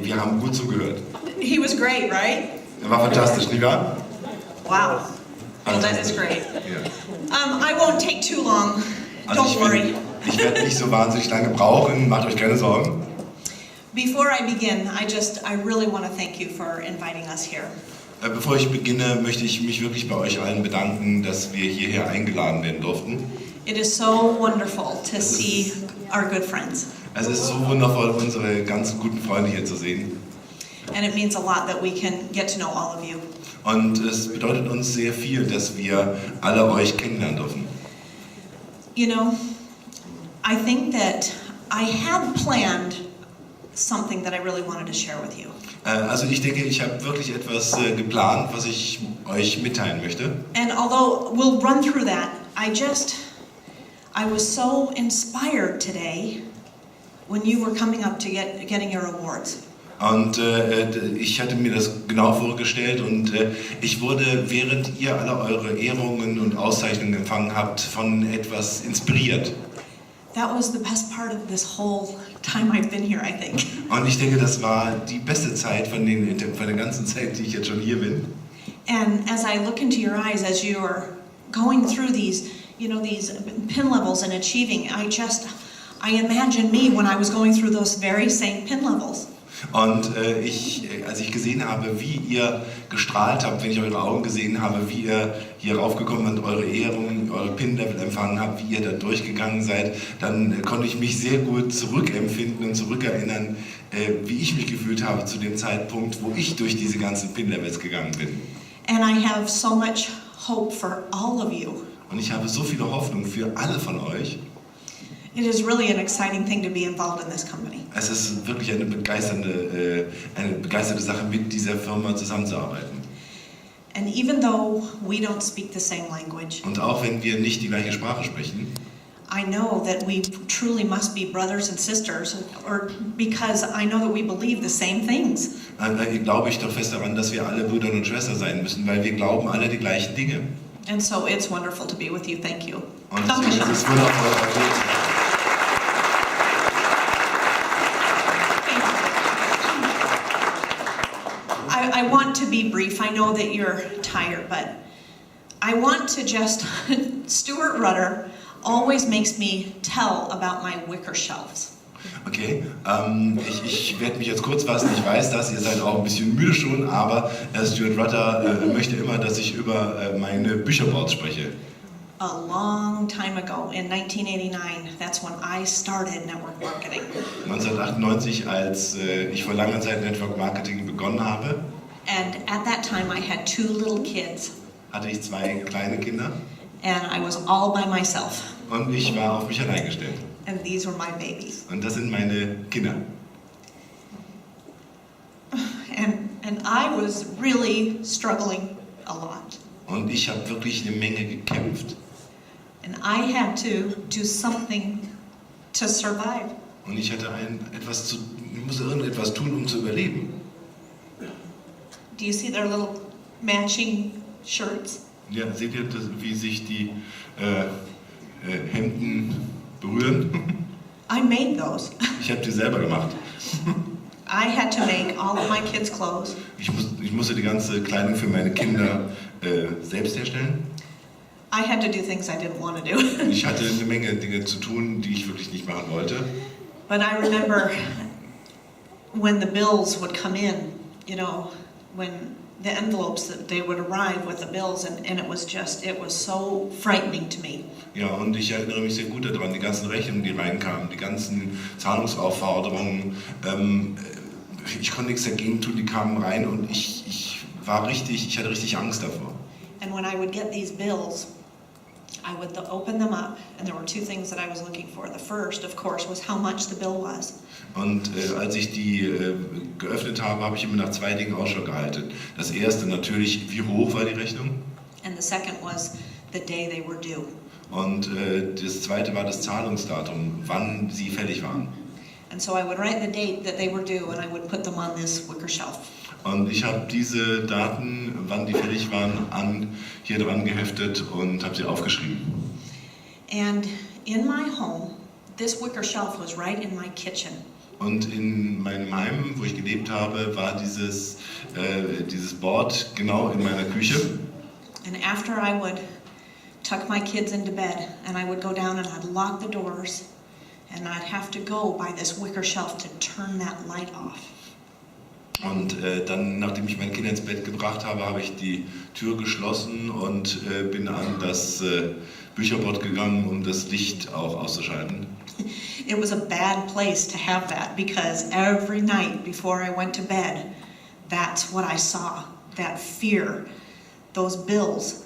wir haben gut zugehört. He was great, right? Er war fantastisch, nicht wahr? Wow. Well, that is great. Ja. I won't take too long. Also Don't worry. ich werde nicht so wahnsinnig lange brauchen, macht euch keine Sorgen. Before I begin, I really want to thank you for inviting us here. Bevor ich beginne, möchte ich mich wirklich bei euch allen bedanken, dass wir hierher eingeladen werden durften. It is so wonderful to see our good friends. Es ist so wundervoll, unsere ganzen guten Freunde hier zu sehen. And it means a lot that we can get to know all of you. Und es bedeutet uns sehr viel, dass wir alle euch kennenlernen dürfen. You know, I think that I had planned something that I really wanted to share with you. Also ich denke, ich habe wirklich etwas geplant, was ich euch mitteilen möchte. And although we'll run through that, I was so inspired today when you were coming up to getting your awards. Und ich hatte mir das genau vorgestellt und ich wurde, während ihr alle eure Ehrungen und Auszeichnungen empfangen habt, von etwas inspiriert. That was the best part of this whole time I've been here, I think. Und ich denke, das war die beste Zeit von der ganzen Zeit, die ich jetzt schon hier bin. And as I look into your eyes as you are going through these pin levels and achieving, I imagine me when I was going through those very same pin levels. Und als ich gesehen habe, wie ihr gestrahlt habt, wenn ich eure Augen gesehen habe, wie ihr hier raufgekommen seid, eure Ehrungen, eure Pin-Level empfangen habt, wie ihr da durchgegangen seid, dann konnte ich mich sehr gut zurückempfinden und zurückerinnern, wie ich mich gefühlt habe zu dem Zeitpunkt, wo ich durch diese ganzen Pin-Levels gegangen bin. And I have so much hope for all of you. Und ich habe so viele Hoffnung für alle von euch. It is really an exciting thing to be involved in this company. Es ist wirklich eine begeisternde Sache, mit dieser Firma zusammenzuarbeiten. And even though we don't speak the same language, Und auch wenn wir nicht die gleiche Sprache sprechen, I know that we truly must be brothers and sisters, or because I know that we believe the same things. Glaube ich doch fest daran, dass wir alle Brüder und Schwestern sein müssen, weil wir glauben alle die gleichen Dinge. And so it's wonderful to be with you. Thank you. Und es ist wundervoll, euch hier zu sein. I want to be brief. I know that you're tired, but I want to just, Stuart Rudder always makes me tell about my wicker shelves. Okay, ich werde mich jetzt kurz fassen. Ich weiß das, ihr seid auch ein bisschen müde schon, aber Stuart Rudder möchte immer, dass ich über meine Bücherboards spreche. A long time ago, in 1989, that's when I started network marketing. 1998, als ich vor langer Zeit Network Marketing begonnen habe. And at that time I had 2 little kids. Hatte ich 2 kleine Kinder. And I was all by myself. Und ich war auf mich allein gestellt. And these were my babies. Und das sind meine Kinder. And I was really struggling a lot. Und ich habe wirklich eine Menge gekämpft. And I had to do something to survive. Und ich musste irgendetwas tun, um zu überleben. Do you see their little matching shirts? Ja, seht ihr, wie sich die Hemden berühren? I made those. Ich habe die selber gemacht. I had to make all of my kids' clothes. Ich musste die ganze Kleidung für meine Kinder selbst herstellen. I had to do things I didn't want to do. Ich hatte eine Menge Dinge zu tun, die ich wirklich nicht machen wollte. But I remember when the bills would come in, when the envelopes, that they would arrive with the bills, and it was so frightening to me. Ja, und ich erinnere mich sehr gut daran, die ganzen Rechnungen, die reinkamen, die ganzen Zahlungsaufforderungen. Ich konnte nichts dagegen tun, die kamen rein und ich hatte richtig Angst davor. And when I would get these bills, I would open them up, and there were 2 things that I was looking for. The first, of course, was how much the bill was. Und als ich die geöffnet habe, habe ich immer nach 2 Dingen Ausschau gehalten. Das erste natürlich, wie hoch war die Rechnung? And the second was the day they were due. Und das zweite war das Zahlungsdatum, wann sie fällig waren. And so I would write the date that they were due, and I would put them on this wicker shelf. Und ich habe diese Daten, wann die fällig waren, hier dran geheftet und habe sie aufgeschrieben. And in my home, this wicker shelf was right in my kitchen. Und in meinem Heim, wo ich gelebt habe, war dieses Board genau in meiner Küche. And after I would tuck my kids into bed and I would go down and I'd lock the doors and I'd have to go by this wicker shelf to turn that light off. Und dann, nachdem ich meine Kinder ins Bett gebracht habe, habe ich die Tür geschlossen und bin an das Bücherboard gegangen, um das Licht auch auszuschalten. It was a bad place to have that because every night before I went to bed, that's what I saw, that fear, those bills.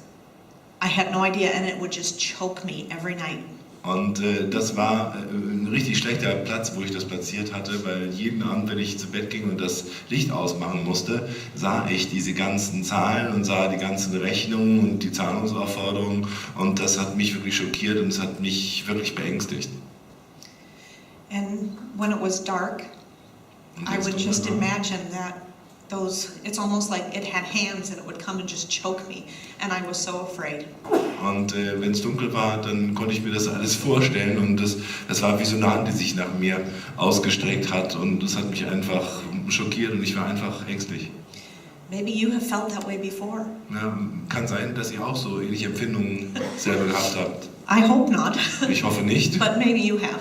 I had no idea and it would just choke me every night. Und das war ein richtig schlechter Platz, wo ich das platziert hatte, weil jeden Abend, wenn ich zu Bett ging und das Licht ausmachen musste, sah ich diese ganzen Zahlen und sah die ganzen Rechnungen und die Zahlungsaufforderungen und das hat mich wirklich schockiert und es hat mich wirklich beängstigt. And when it was dark, I would just imagine that it's almost like it had hands and it would come and just choke me. And I was so afraid. Und wenn es dunkel war, dann konnte ich mir das alles vorstellen und das war wie so eine Hand, die sich nach mir ausgestreckt hat und das hat mich einfach schockiert und ich war einfach ängstlich. Maybe you have felt that way before. Ja, kann sein, dass ihr auch so ähnliche Empfindungen selber gehabt habt. I hope not. Ich hoffe nicht. But maybe you have.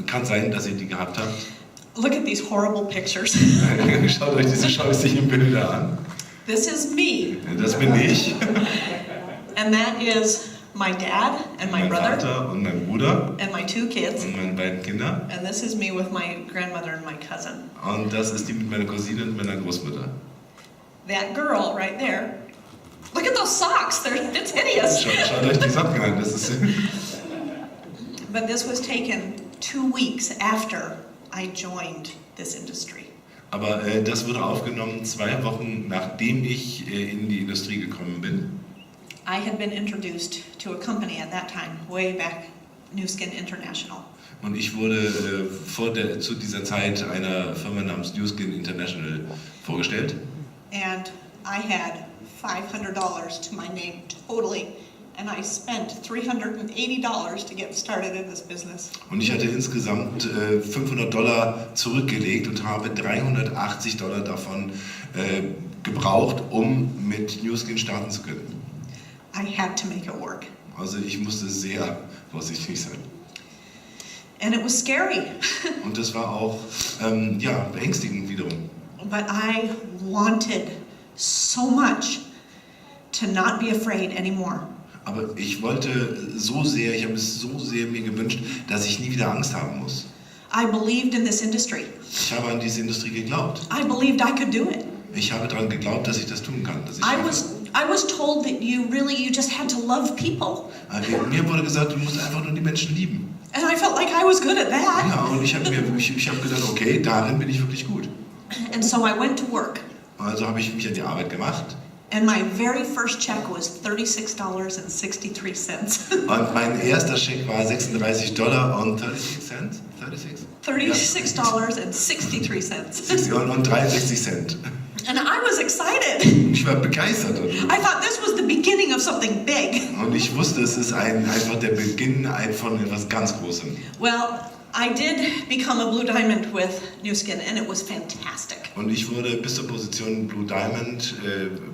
Kann sein, dass ihr die gehabt habt. Look at these horrible pictures. Schaut euch diese scheußlichen Bilder an. This is me. Das bin ich. And that is my dad and my Mein brother Vater und mein Bruder and my two kids. und meine beiden Kinder. And this is me with my grandmother and my cousin. Und das ist die mit meiner Cousine und meiner Großmutter. That girl right there. Look at those socks. It's hideous. Schaut euch die Socken an. Das ist But this was taken 2 weeks after I joined this industry. Aber das wurde aufgenommen 2 Wochen, nachdem ich in die Industrie gekommen bin. I had been introduced to a company at that time, way back, New Skin International. Und ich wurde zu dieser Zeit einer Firma namens New Skin International vorgestellt. And I had $500 to my name totally. And I spent $380 to get started in this business. Und ich hatte insgesamt $500 zurückgelegt und habe $380 davon gebraucht, um mit New Skin starten zu können. I had to make it work. Also ich musste sehr vorsichtig sein. And it was scary. Und das war auch beängstigend wiederum. But I wanted so much to not be afraid anymore. Aber ich wollte so sehr, ich habe es so sehr mir gewünscht, dass ich nie wieder Angst haben muss. I believed in this industry. Ich habe an diese Industrie geglaubt. I believed I could do it. Ich habe daran geglaubt, dass ich das tun kann. Dass ich I was told that you just had to love people. Mir wurde gesagt, du musst einfach nur die Menschen lieben. And I felt like I was good at that. Ja, und ich habe gedacht, okay, darin bin ich wirklich gut. And so I went to work. Also habe ich mich an die Arbeit gemacht. And my very first check was $36.63. Und mein erster Scheck war $36 und 36 Cent. $36.63. Und 63 Cent. And I was excited. Ich war begeistert. I thought this was the beginning of something big. Und ich wusste, es ist einfach der Beginn von etwas ganz Großem. Well, I did become a Blue Diamond with New Skin, and it was fantastic. Und ich wurde bis zur Position Blue Diamond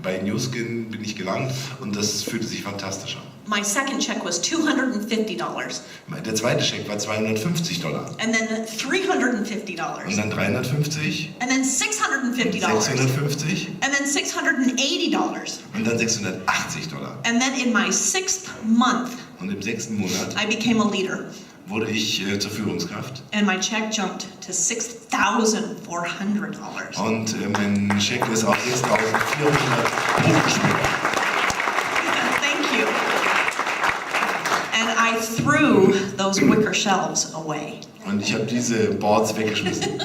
bei New Skin bin ich gelangt und das fühlte sich fantastisch an. My second check was $250. Der zweite Scheck war $250. And then $350. Und dann 350. And then $650. 650. And then $680. Und dann $680. And then in my 6th month, Und im 6. Monat I became a leader. wurde ich zur Führungskraft. And my check jumped to $6,400. Und mein Scheck ist auf 6.400 hochgesprungen. Thank you. And I threw those wicker shelves away. Und ich habe diese Boards weggeschmissen.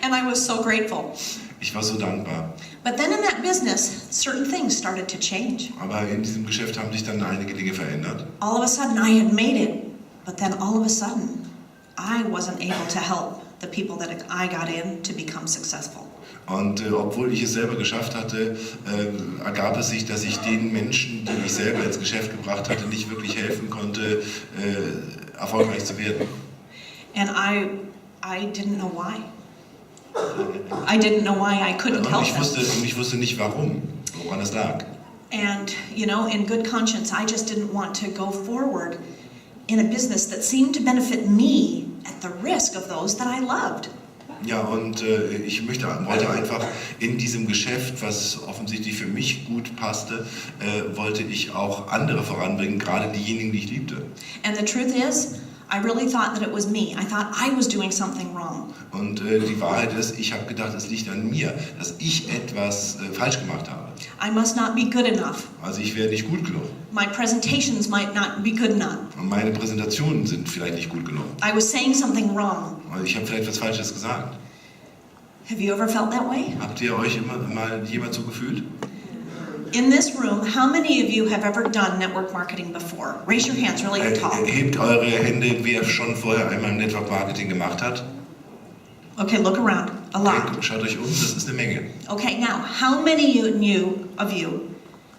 And I was so grateful. Ich war so dankbar. But then in that business, certain things started to change. Aber in diesem Geschäft haben sich dann einige Dinge verändert. All of a sudden I had made it, but then all of a sudden I wasn't able to help the people that I got in to become successful. Und obwohl ich es selber geschafft hatte, ergab es sich, dass ich den Menschen, die ich selber ins Geschäft gebracht hatte, nicht wirklich helfen konnte, erfolgreich zu werden. And I I didn't know why. I didn't know why I couldn't Und help ich wusste nicht warum, woran es lag. And, you know, in good conscience, I just didn't want to go forward in a business that seemed to benefit me at the risk of those that I loved. Ja, und ich wollte einfach in diesem Geschäft, was offensichtlich für mich gut passte, wollte ich auch andere voranbringen, gerade diejenigen, die ich liebte. And the truth is, I really thought that it was me. I thought I was doing something wrong. Und die Wahrheit ist, ich habe gedacht, es liegt an mir, dass ich etwas falsch gemacht habe. I must not be good enough. Also ich wäre nicht gut genug. My presentations might not be good enough. Und meine Präsentationen sind vielleicht nicht gut genug. I was saying something wrong. Also ich habe vielleicht etwas Falsches gesagt. Have you ever felt that way? Habt ihr euch mal jemand so gefühlt? In this room, how many of you have ever done network marketing before? Raise your hands really tall. Hebt eure Hände, wer schon vorher einmal Network Marketing gemacht hat. Okay, look around. A lot. Schaut euch um, das ist eine Menge. Okay, now, how many of you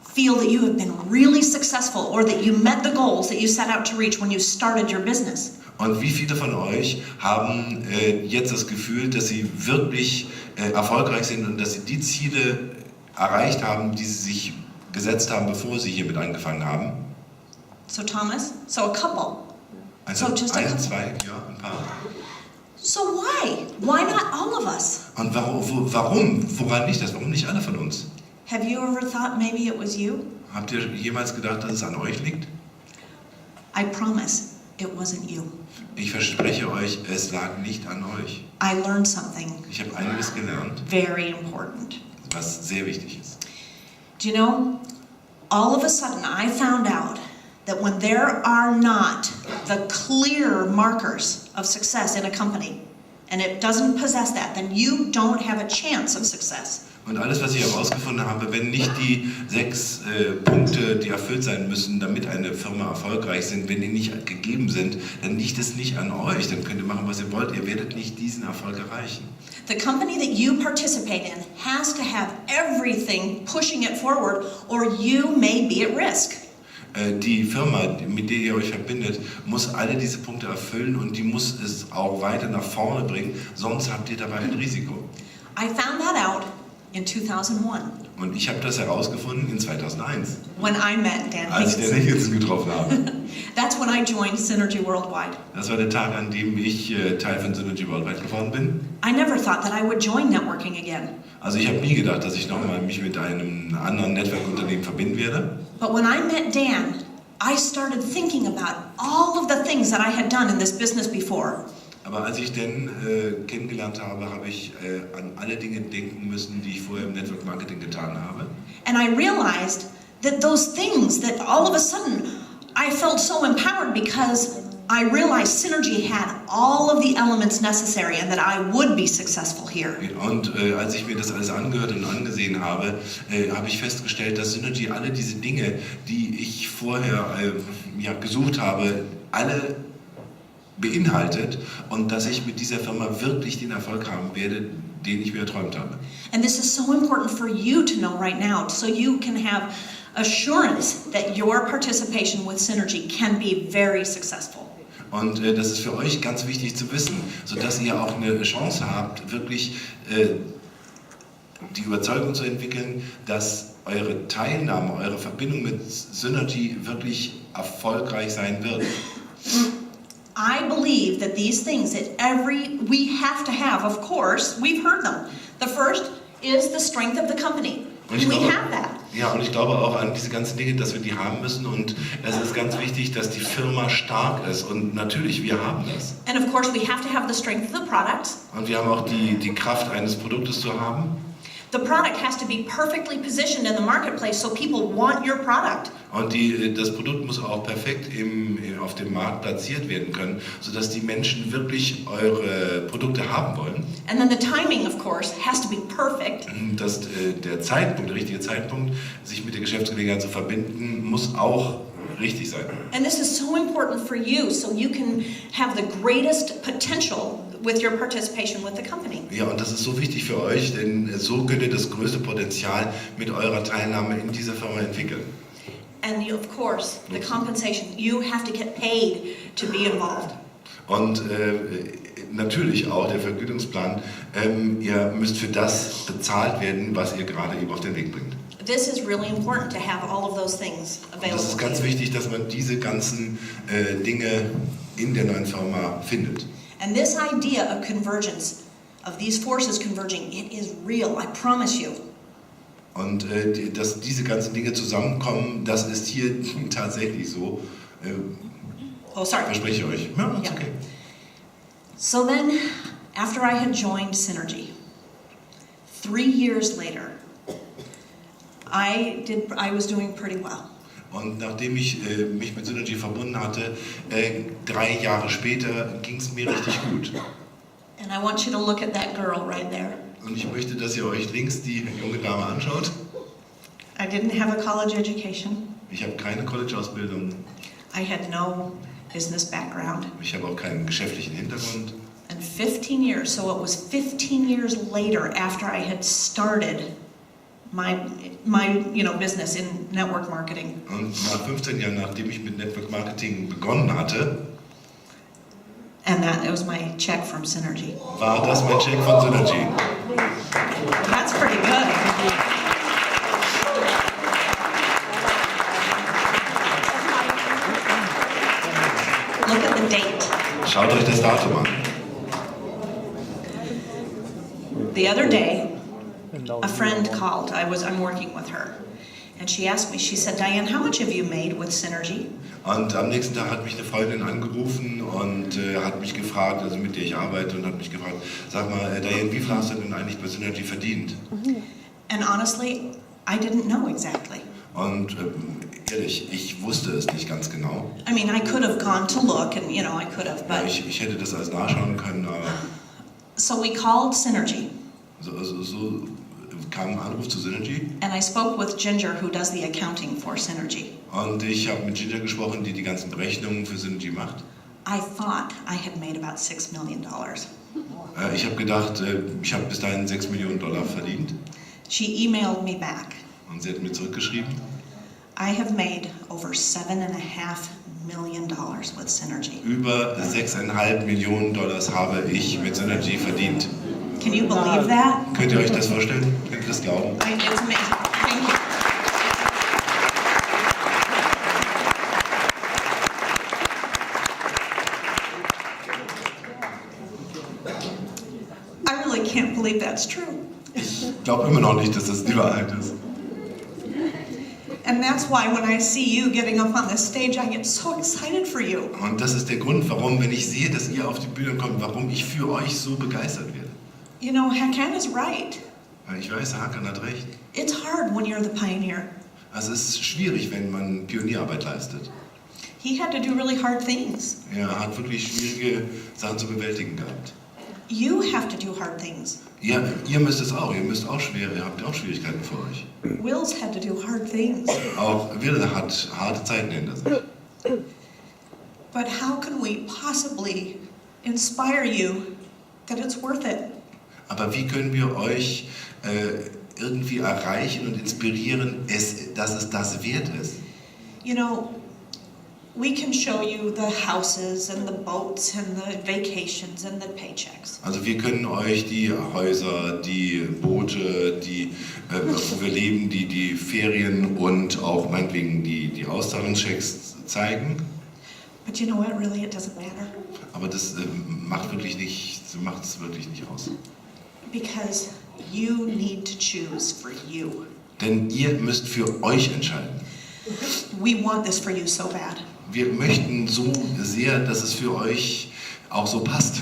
feel that you have been really successful or that you met the goals that you set out to reach when you started your business? Und wie viele von euch haben jetzt das Gefühl, dass sie wirklich erfolgreich sind und dass sie die Ziele erreicht haben, die sie sich gesetzt haben, bevor sie hiermit angefangen haben? So Thomas, so a couple. Also So just a ein, couple. zwei, ja, ein paar. So why? Why not all of us? Und warum? Woran liegt das? Warum nicht alle von uns? Have you ever thought maybe it was you? Habt ihr jemals gedacht, dass es an euch liegt? I promise it wasn't you. Ich verspreche euch, es lag nicht an euch. I learned something Ich habe einiges gelernt, very important. was sehr wichtig ist. Do you know, all of a sudden I found out that when there are not the clear markers of success in a company, and it doesn't possess that, then you don't have a chance of success. Und alles, was ich herausgefunden habe, wenn nicht die 6 Punkte, die erfüllt sein müssen, damit eine Firma erfolgreich sind, wenn die nicht gegeben sind, dann liegt es nicht an euch. Dann könnt ihr machen, was ihr wollt. Ihr werdet nicht diesen Erfolg erreichen. The company that you participate in has to have everything pushing it forward, or you may be at risk. Die Firma, mit der ihr euch verbindet, muss alle diese Punkte erfüllen und die muss es auch weiter nach vorne bringen, sonst habt ihr dabei ein Risiko. I found that out in 2001 Und ich habe das herausgefunden in 2001, when I met Dan als ich Higginson. den Higginson getroffen habe. That's when I joined Synergy Worldwide. Das war der Tag, an dem ich Teil von Synergy Worldwide geworden bin. I never thought that I would join networking again. Also ich habe nie gedacht, dass ich nochmal mich mit einem anderen Netzwerkunternehmen verbinden werde. But when I met Dan, I started thinking about all of the things that I had done in this business before. Aber als ich Dan kennengelernt habe, habe ich an alle Dinge denken müssen, die ich vorher im Network Marketing getan habe. And I realized that those things that all of a sudden I felt so empowered because I realized Synergy had all of the elements necessary and that I would be successful here. Und als ich mir das alles angehört und angesehen habe, habe ich festgestellt, dass Synergy alle diese Dinge, die ich vorher gesucht habe, alle beinhaltet und dass ich mit dieser Firma wirklich den Erfolg haben werde, den ich mir erträumt habe. And this is so important for you to know right now so you can have assurance that your participation with Synergy can be very successful. Und das ist für euch ganz wichtig zu wissen, sodass ihr auch eine Chance habt, wirklich die Überzeugung zu entwickeln, dass eure Teilnahme, eure Verbindung mit Synergy wirklich erfolgreich sein wird. I believe that these things that we have to have, of course, we've heard them. The first is the strength of the company. Und We have that. Ja, und ich glaube auch an diese ganzen Dinge, dass wir die haben müssen. Und es ist ganz wichtig, dass die Firma stark ist. Und natürlich, wir haben das. And of course, we have to have the strength of the product. Und wir haben auch die Kraft eines Produktes zu haben. The product has to be perfectly positioned in the marketplace so people want your product. Und das Produkt muss auch perfekt auf dem Markt platziert werden können, sodass die Menschen wirklich eure Produkte haben wollen. And then the timing, of course, has to be perfect. Dass der richtige Zeitpunkt, sich mit der Geschäftsgelegenheit zu verbinden, muss auch richtig sein. And this is so important for you so you can have the greatest potential with your participation with the company. Ja, und das ist so wichtig für euch, denn so könnt ihr das größte Potenzial mit eurer Teilnahme in dieser Firma entwickeln. And you, of course, the compensation, you have to get paid to be involved. Und natürlich auch der Vergütungsplan, ihr müsst für das bezahlt werden, was ihr gerade eben auf den Weg bringt. This is really important to have all of those things Und available. das ist ganz to you. wichtig, dass man diese ganzen Dinge in der neuen Firma findet. And this idea of convergence, of these forces converging, it is real, I promise you. Und dass diese ganzen Dinge zusammenkommen, das ist hier tatsächlich so. Oh, sorry. Verspreche ich euch. Ja, that's Yeah. okay. So then, after I had joined Synergy, 3 years later, I was doing pretty well. Und nachdem ich mich mit Synergy verbunden hatte, 3 Jahre später ging es mir richtig gut. And I want you to look at that girl right there. Und ich möchte, dass ihr euch links die junge Dame anschaut. I didn't have a college education. Ich habe keine College-Ausbildung. I had no business background. Ich habe auch keinen geschäftlichen Hintergrund. And 15 years, so it was 15 years later after I had started my business in network marketing. Und nach 15 Jahren, nachdem ich mit Network Marketing begonnen hatte, And that was my check from Synergy. war das mein Check von Synergy. That's pretty good. Look at the date. Schaut euch das Datum an. The other day, a friend called. I'm working with her. And she asked me, she said, Diane, how much have you made with Synergy? Und am nächsten Tag hat mich eine Freundin angerufen und hat mich gefragt, also mit der ich arbeite, und hat mich gefragt, sag mal, Diane, wie viel hast du denn eigentlich bei Synergy verdient? And honestly, I didn't know exactly. Und ehrlich, ich wusste es nicht ganz genau. I mean, I could have gone to look and, I could have, Ja, but... ich hätte das alles nachschauen können, aber So we called Synergy. so kam ein Anruf zu Synergy. And I spoke with Ginger, who does the accounting for Synergy. Und ich habe mit Ginger gesprochen, die ganzen Berechnungen für Synergy macht. I thought I had made about $6 million. Ich habe gedacht, ich habe bis dahin $6 Millionen verdient. She emailed me back. Und sie hat mir zurückgeschrieben, I have made over $7.5 million with Synergy. über $6,5 Millionen habe ich mit Synergy verdient. Can you believe that? Könnt ihr euch das vorstellen? Könnt ihr das glauben? It's amazing. Thank you. I really can't believe that's true. Ich glaube immer noch nicht, dass das die Wahrheit ist. And that's why when I see you getting up on this stage, I get so excited for you. Und das ist der Grund, warum, wenn ich sehe, dass ihr auf die Bühne kommt, warum ich für euch so begeistert werde. Hakan is right. Ich weiß, Hakan hat recht. It's hard when you're the pioneer. Also es ist schwierig, wenn man Pionierarbeit leistet. He had to do really hard things. Er hat wirklich schwierige Sachen zu bewältigen gehabt. You have to do hard things. Ja, ihr müsst es auch. Ihr habt auch Schwierigkeiten vor euch. Will's had to do hard things. Auch Will hat harte Zeiten hinter sich. But how can we possibly inspire you that it's worth it? Aber wie können wir euch irgendwie erreichen und inspirieren, dass es das wert ist? We can show you the houses and the boats and the vacations and the paychecks. Also wir können euch die Häuser, die Boote, wo wir leben, die Ferien und auch meinetwegen die Auszahlungschecks zeigen. But you know what? Really, it doesn't matter. Aber das macht es wirklich nicht aus. Because you need to choose for you. Denn ihr müsst für euch entscheiden. We want this for you so bad. Wir möchten so sehr, dass es für euch auch so passt.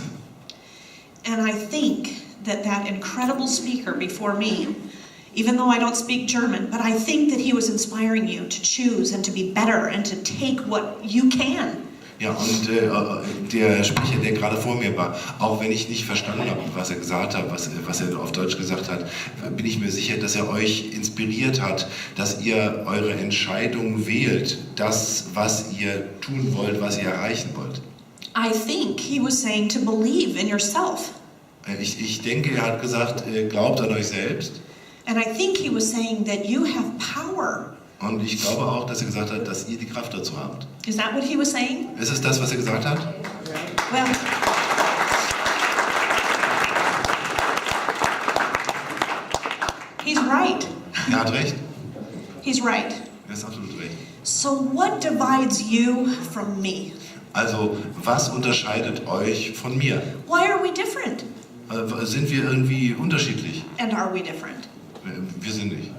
And I think that incredible speaker before me, even though I don't speak German, but I think that he was inspiring you to choose and to be better and to take what you can. Ja, und der Sprecher, der gerade vor mir war, auch wenn ich nicht verstanden habe, was er gesagt hat, was er auf Deutsch gesagt hat, bin ich mir sicher, dass er euch inspiriert hat, dass ihr eure Entscheidung wählt, das, was ihr tun wollt, was ihr erreichen wollt. I think he was saying to believe in yourself. Ich denke, er hat gesagt, glaubt an euch selbst. And I think he was saying that you have power. Und ich glaube auch, dass er gesagt hat, dass ihr die Kraft dazu habt. Is that what he was saying? Ist es das, was er gesagt hat? Well, He's right. Er hat recht. He's right. Er ist absolut recht. So what divides you from me? Also, was unterscheidet euch von mir? Why are we different? Sind wir irgendwie unterschiedlich? And are we different? Wir sind nicht.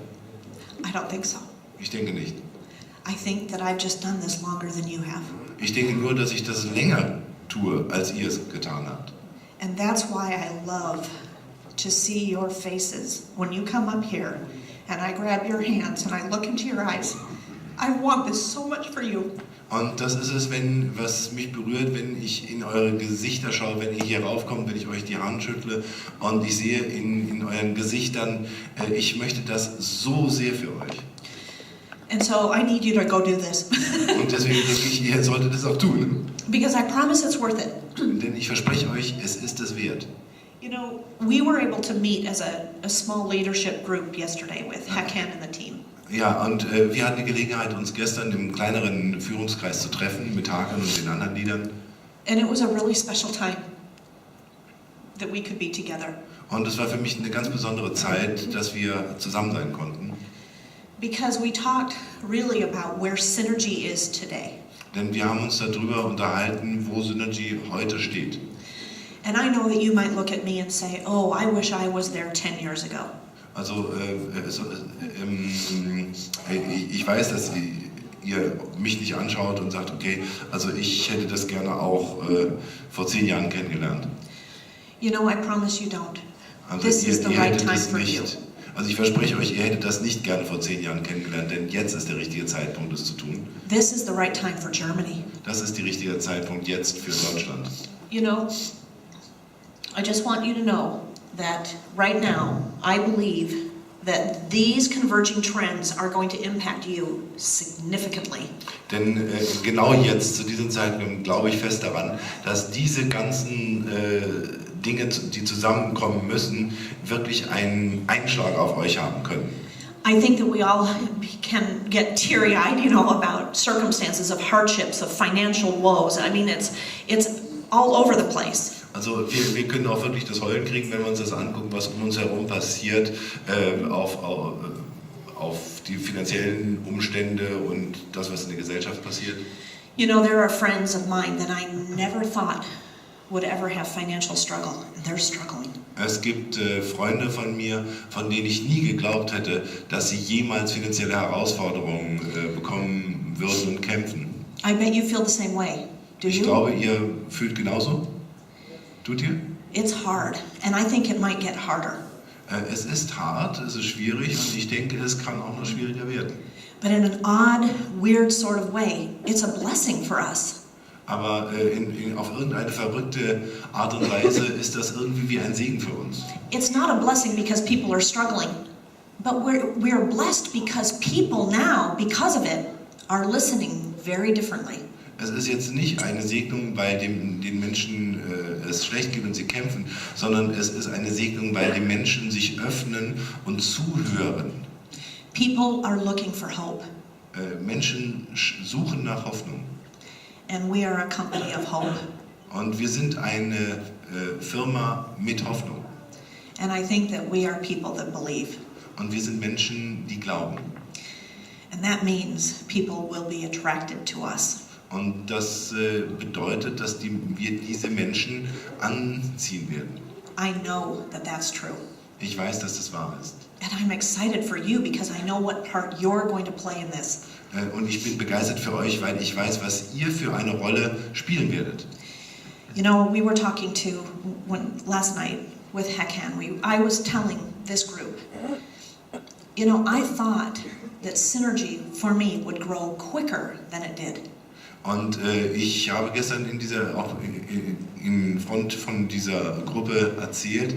I don't think so. Ich denke nicht. I think that I've just done this longer than you have. Ich denke nur, dass ich das länger tue, als ihr es getan habt. And that's why I love to see your faces when you come up here and I grab your hands and I look into your eyes. I want this so much for you. Und das ist es, was mich berührt, wenn ich in eure Gesichter schaue, wenn ihr hier raufkommt, wenn ich euch die Hand schüttle und ich sehe in euren Gesichtern, ich möchte das so sehr für euch. And so I need you to go do this. Und deswegen denke ich, ihr solltet es auch tun. Because I promise it's worth it. Denn ich verspreche euch, es ist es wert. You know, we were able to meet as a small leadership group yesterday with Hakan and the team. Ja, und wir hatten die Gelegenheit, uns gestern im kleineren Führungskreis zu treffen, mit Hakan und den anderen Leadern. And it was a really special time that we could be together. Und es war für mich eine ganz besondere Zeit, dass wir zusammen sein konnten. Because we talked really about where Synergy is today. Denn wir haben uns darüber unterhalten, wo Synergy heute steht. And I know that you might look at me and say, oh, I wish I was there 10 years ago. Also ich weiß, dass ihr mich nicht anschaut und sagt, okay, also ich hätte das gerne auch vor 10 Jahren kennengelernt. You know, I promise you don't. Also This is the ihr right hättet time das for you. nicht. Also ich verspreche euch, ihr hättet das nicht gerne vor 10 Jahren kennengelernt, denn jetzt ist der richtige Zeitpunkt, es zu tun. This is the right time for Germany. Das ist der richtige Zeitpunkt jetzt für Deutschland. You know, I just want you to know that right now, I believe that these converging trends are going to impact you significantly. Denn genau jetzt, zu diesem Zeitpunkt, glaube ich fest daran, dass diese ganzen Dinge, die zusammenkommen müssen, wirklich einen Einschlag auf euch haben können. I think that we all can get teary-eyed, you know, about circumstances of hardships, of financial woes. I mean, it's all over the place. Also wir können auch wirklich das Heulen kriegen, wenn wir uns das angucken, was um uns herum passiert, auf die finanziellen Umstände und das, was in der Gesellschaft passiert. You know, there are friends of mine that I never thought would ever have financial struggle, and they're struggling. Es gibt Freunde von mir, von denen ich nie geglaubt hätte, dass sie jemals finanzielle Herausforderungen bekommen würden und kämpfen. I bet you feel the same way. Do Ich you? glaube, ihr fühlt genauso. Tut ihr? It's hard, and I think it might get harder. Es ist hart, es ist schwierig und ich denke, es kann auch noch schwieriger werden. But in an odd, weird sort of way, it's a blessing for us. Aber auf irgendeine verrückte Art und Weise ist das irgendwie wie ein Segen für uns. It's not a blessing because people are struggling, but we're blessed because people now, because of it, are listening very differently. Es ist jetzt nicht eine Segnung, weil den Menschen es schlecht geht und sie kämpfen, sondern es ist eine Segnung, weil die Menschen sich öffnen und zuhören. People are looking for hope, Menschen suchen nach Hoffnung. and we are a company of hope. Und wir sind eine Firma mit Hoffnung. And I think that we are people that believe. Und wir sind Menschen, die glauben. And that means people will be attracted to us. Und das bedeutet, dass wir diese Menschen anziehen werden. I know that that's true. Ich weiß, dass das wahr ist. And I'm excited for you because I know what part you're going to play in this. Und ich bin begeistert für euch, weil ich weiß, was ihr für eine Rolle spielen werdet. You know, we were talking last night with Hakan. I was telling this group, you know, I thought that Synergy for me would grow quicker than it did. Und ich habe gestern auch in Front von dieser Gruppe erzählt,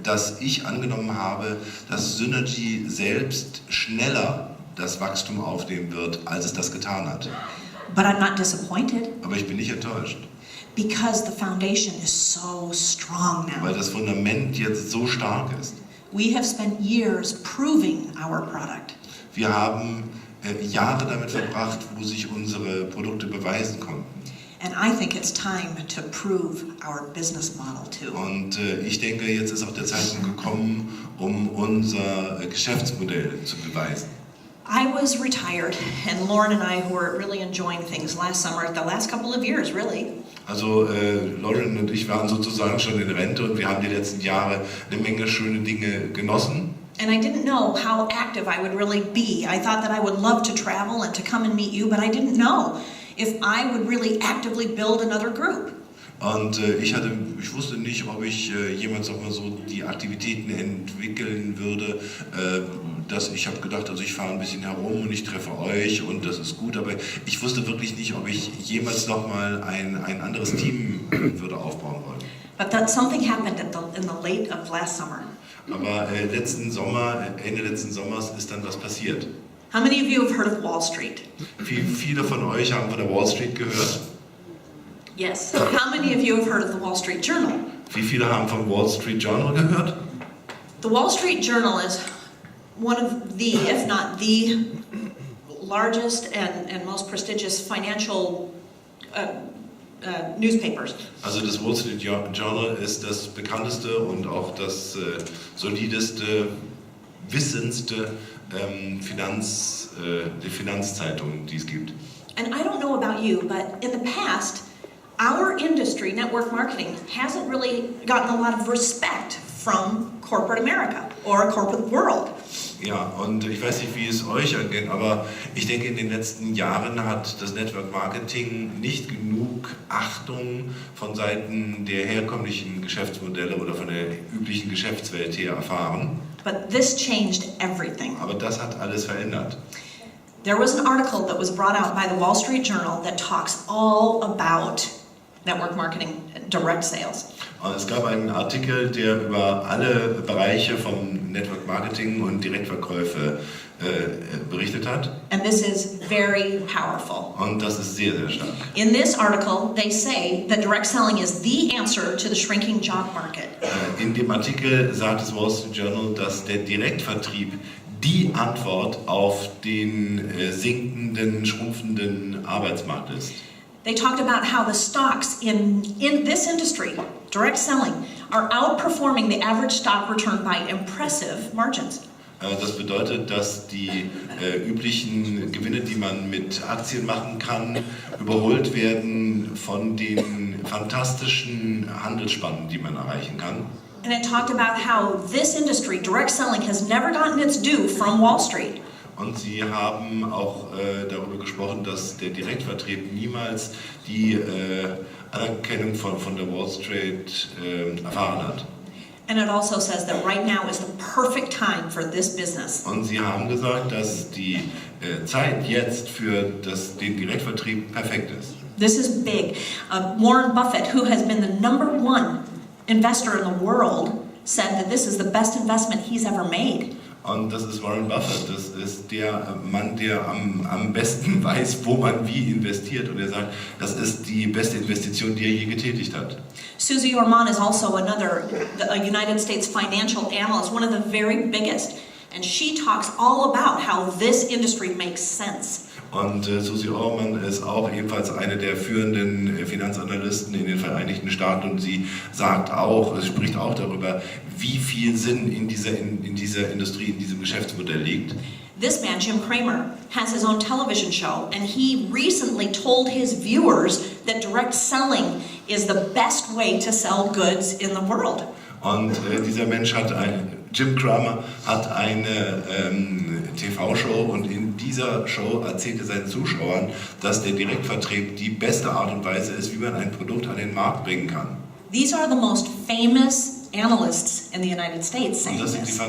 dass ich angenommen habe, dass Synergy selbst schneller das Wachstum aufnehmen wird, als es das getan hat. But I'm not disappointed Aber ich bin nicht enttäuscht, because the foundation is so strong weil now. das Fundament jetzt so stark ist. We have spent years proving our product. Wir haben Jahre damit verbracht, wo sich unsere Produkte beweisen konnten. And I think it's time to prove our business model too. Und ich denke, jetzt ist auch der Zeitpunkt gekommen, um unser Geschäftsmodell zu beweisen. I was retired, and Lauren and I were really enjoying things last summer, the last couple of years, really. Also Lauren und ich waren sozusagen schon in Rente und wir haben die letzten Jahre eine Menge schöne Dinge genossen. And I didn't know how active I would really be. I thought that I would love to travel and to come and meet you, but I didn't know if I would really actively build another group. Und ich wusste nicht, ob ich jemals auch mal so die Aktivitäten entwickeln würde. Ich habe gedacht, also ich fahre ein bisschen herum und ich treffe euch und das ist gut, aber ich wusste wirklich nicht, ob ich jemals noch mal ein anderes Team würde aufbauen wollen. But that something happened in the late of last summer. Aber Ende letzten Sommers ist dann was passiert. How many of you have heard of Wall Street? Viele von euch haben von der Wall Street gehört. Yes. How many of you have heard of the Wall Street Journal? Wie viele haben vom Wall Street Journal gehört? The Wall Street Journal is one of the, if not the, largest and most prestigious financial newspapers. Also das Wall Street Journal ist das bekannteste und auch das solideste, wissendste die Finanzzeitung, die es gibt. And I don't know about you, but in the past, our industry, network marketing, hasn't really gotten a lot of respect from corporate America or corporate world. Ja, und ich weiß nicht, wie es euch angeht, aber ich denke, in den letzten Jahren hat das Network Marketing nicht genug Achtung von Seiten der herkömmlichen Geschäftsmodelle oder von der üblichen Geschäftswelt her erfahren. But this changed everything. Aber das hat alles verändert. There was an article that was brought out by the Wall Street Journal that talks all about network marketing, direct sales. Und es gab einen Artikel, der über alle Bereiche vom Network Marketing und Direktverkäufe berichtet hat. And this is very powerful. Und das ist sehr, sehr stark. In this article, they say that direct selling is the answer to the shrinking job market. In dem Artikel sagt das Wall Street Journal, dass der Direktvertrieb die Antwort auf den sinkenden, schrumpfenden Arbeitsmarkt ist. They talked about how the stocks in this industry, direct selling, are outperforming the average stock return by impressive margins. Das bedeutet, dass die üblichen Gewinne, die man mit Aktien machen kann, überholt werden von den fantastischen Handelsspannen, die man erreichen kann. And it talked about how this industry, direct selling, has never gotten its due from Wall Street. Und sie haben auch darüber gesprochen, dass der Direktvertrieb niemals die Anerkennung von der Wall Street erfahren hat. And it also says that right now is the perfect time for this business. Und sie haben gesagt, dass die Zeit jetzt für den Direktvertrieb perfekt ist. This is big. Warren Buffett, who has been the #1 investor in the world, said that this is the best investment he's ever made. Und das ist Warren Buffett, das ist der Mann, der am besten weiß, wo man wie investiert. Und er sagt, das ist die beste Investition, die er je getätigt hat. Susie Orman is also a United States financial analyst, one of the very biggest. And she talks all about how this industry makes sense. Und Susie Orman ist auch ebenfalls eine der führenden Finanzanalysten in den Vereinigten Staaten und sie spricht auch darüber, wie viel Sinn in dieser Industrie, in diesem Geschäftsmodell liegt. This man, Jim Cramer, has his own television show, and he recently told his viewers that direct selling is the best way to sell goods in the world. Und dieser Mensch Jim Cramer hat eine TV-Show und in dieser Show erzählte seinen Zuschauern, dass der Direktvertrieb die beste Art und Weise ist, wie man ein Produkt an den Markt bringen kann. These are the most famous analysts in the United States saying Und das sind this.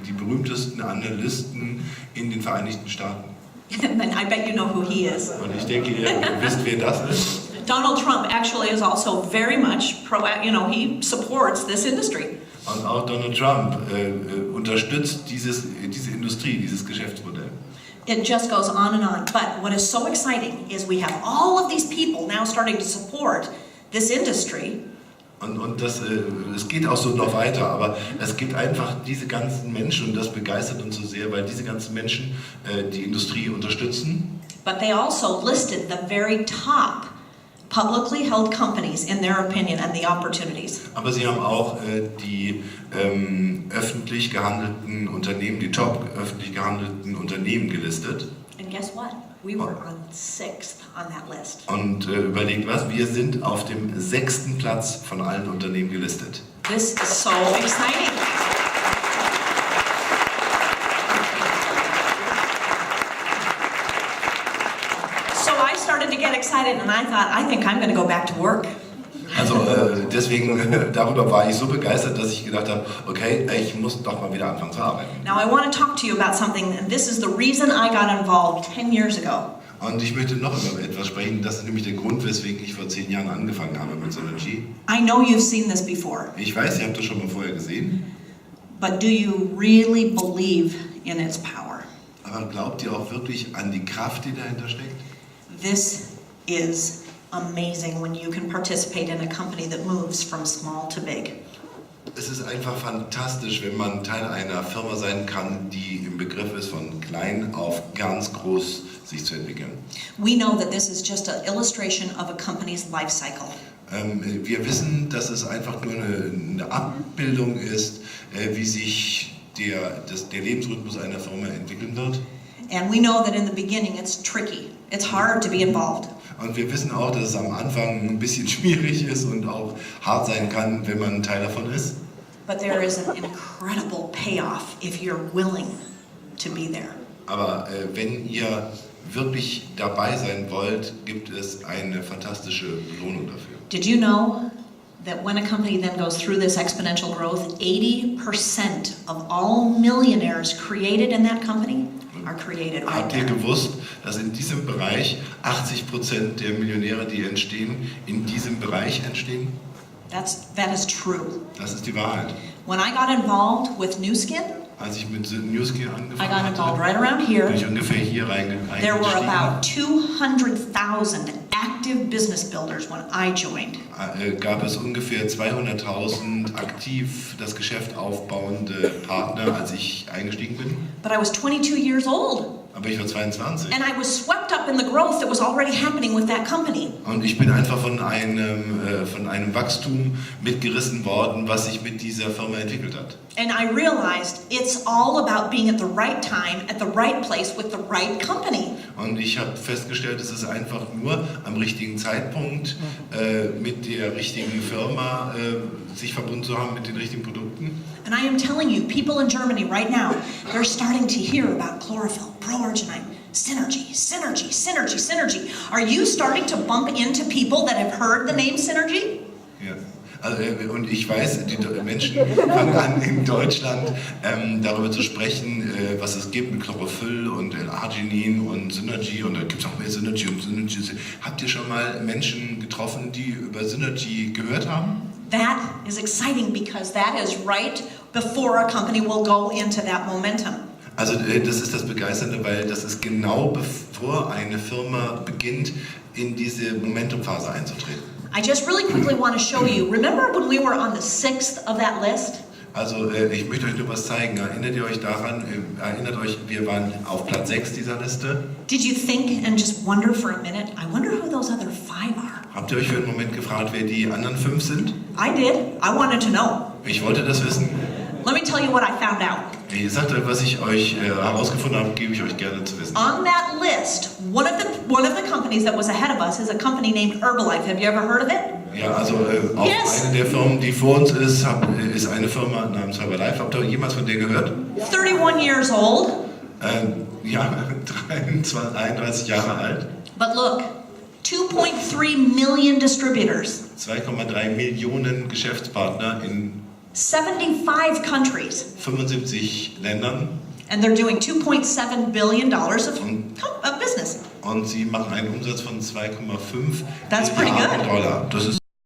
die berühmtesten Analysten in den Vereinigten Staaten. And I bet you know who he is. Und ich denke, ihr wisst, wer das ist. Donald Trump actually is also very much he supports this industry. Und auch Donald Trump unterstützt diese Industrie, dieses Geschäftsmodell. It just goes on and on. But what is so exciting is we have all of these people now starting to support this industry. Und es geht auch so noch weiter, aber es gibt einfach diese ganzen Menschen und das begeistert uns so sehr, weil diese ganzen Menschen die Industrie unterstützen. But they also listed the very top publicly held companies in their opinion and the opportunities. Aber sie haben auch die öffentlich gehandelten Unternehmen, die top öffentlich gehandelten Unternehmen gelistet. And guess what? We were on 6th on that list. Und überlegt was, wir sind auf dem 6. Platz von allen Unternehmen gelistet. This is so exciting. So I started to get excited and I thought, I think I'm going to go back to work. Also deswegen, darüber war ich so begeistert, dass ich gedacht habe, okay, ich muss doch mal wieder anfangen zu arbeiten. Now I want to talk to you about something, and this is the reason I got involved 10 years ago. Und ich möchte noch über etwas sprechen, das ist nämlich der Grund, weswegen ich vor 10 Jahren angefangen habe mit Synergy. I know you've seen this before, Ich weiß, ihr habt das schon mal vorher gesehen, but do you really believe in its power? aber glaubt ihr auch wirklich an die Kraft, die dahinter steckt? This is amazing when you can participate in a company that moves from small to big. Es ist einfach fantastisch, wenn man Teil einer Firma sein kann, die im Begriff ist, von klein auf ganz groß sich zu entwickeln. We know that this is just an illustration of a company's life cycle. Wir wissen, dass es einfach nur eine Abbildung ist, wie sich der Lebensrhythmus einer Firma entwickeln wird. And we know that in the beginning it's tricky. It's hard to be involved. Und wir wissen auch, dass es am Anfang ein bisschen schwierig ist und auch hart sein kann, wenn man ein Teil davon ist. But there is an incredible payoff if you're willing to be there. Aber wenn ihr wirklich dabei sein wollt, gibt es eine fantastische Belohnung dafür. Did you know that when a company then goes through this exponential growth, 80% of all millionaires created in that company are created right Habt ihr there? gewusst, dass in diesem Bereich 80% der Millionäre, die entstehen, in diesem Bereich entstehen? That is true. Das ist die Wahrheit. When I got involved with New Skin, Als ich mit Newskin I angefangen got involved hatte, right around bin here. ich ungefähr hier There were reingestiegen. about 200,000 active business builders when I joined. Gab es ungefähr 200.000 aktiv das Geschäft aufbauende Partner, als ich eingestiegen bin. But I was 22 years old, Aber ich war 22. and I was swept up in the growth that was already happening with that company. Und ich bin einfach von einem Wachstum mitgerissen worden, was sich mit dieser Firma entwickelt hat. And I realized it's all about being at the right time, at the right place, with the right company. Und ich habe festgestellt, es ist einfach nur am richtigen Zeitpunkt mit der richtigen Firma sich verbunden zu haben mit den richtigen Produkten. And I am telling you, people in Germany right now, they're starting to hear about chlorophyll, pro-arginine, synergy, synergy, synergy, synergy. Are you starting to bump into people that have heard the name synergy? Ja. Also, und ich weiß, die Menschen fangen an in Deutschland darüber zu sprechen, was es gibt mit Chlorophyll und Arginin und Synergy, und da gibt es auch mehr Synergy und Synergy. Habt ihr schon mal Menschen getroffen, die über Synergy gehört haben? That is exciting because that is right before a company will go into that momentum. Also das ist das Begeisternde, weil das ist genau bevor eine Firma beginnt, in diese Momentumphase einzutreten. I just really quickly want to show you, remember when we were on the 6th of that list? Also ich möchte euch nur was zeigen. Erinnert ihr euch daran, wir waren auf Platz 6 dieser Liste. Did you think and just wonder for a minute, I wonder who those other 5 are? Habt ihr euch für einen Moment gefragt, wer die anderen 5 sind? I did. I wanted to know. Ich wollte das wissen. Let me tell you what I found out. Ihr sagt euch, was ich euch herausgefunden habe, gebe ich euch gerne zu wissen. On that list, one of the companies that was ahead of us is a company named Herbalife. Have you ever heard of it? Ja, also auch Yes. eine der Firmen, die vor uns ist eine Firma namens Herbalife. Habt ihr jemals von der gehört? 31 years old. Ja, 31 Jahre alt. But look, 2.3 million distributors, 2,3 Millionen Geschäftspartner in 75 countries, 75 Ländern, and they're doing $2.7 billion of business. und sie machen einen Umsatz von 2,5 That's pretty Milliarden good. Dollar. Das ist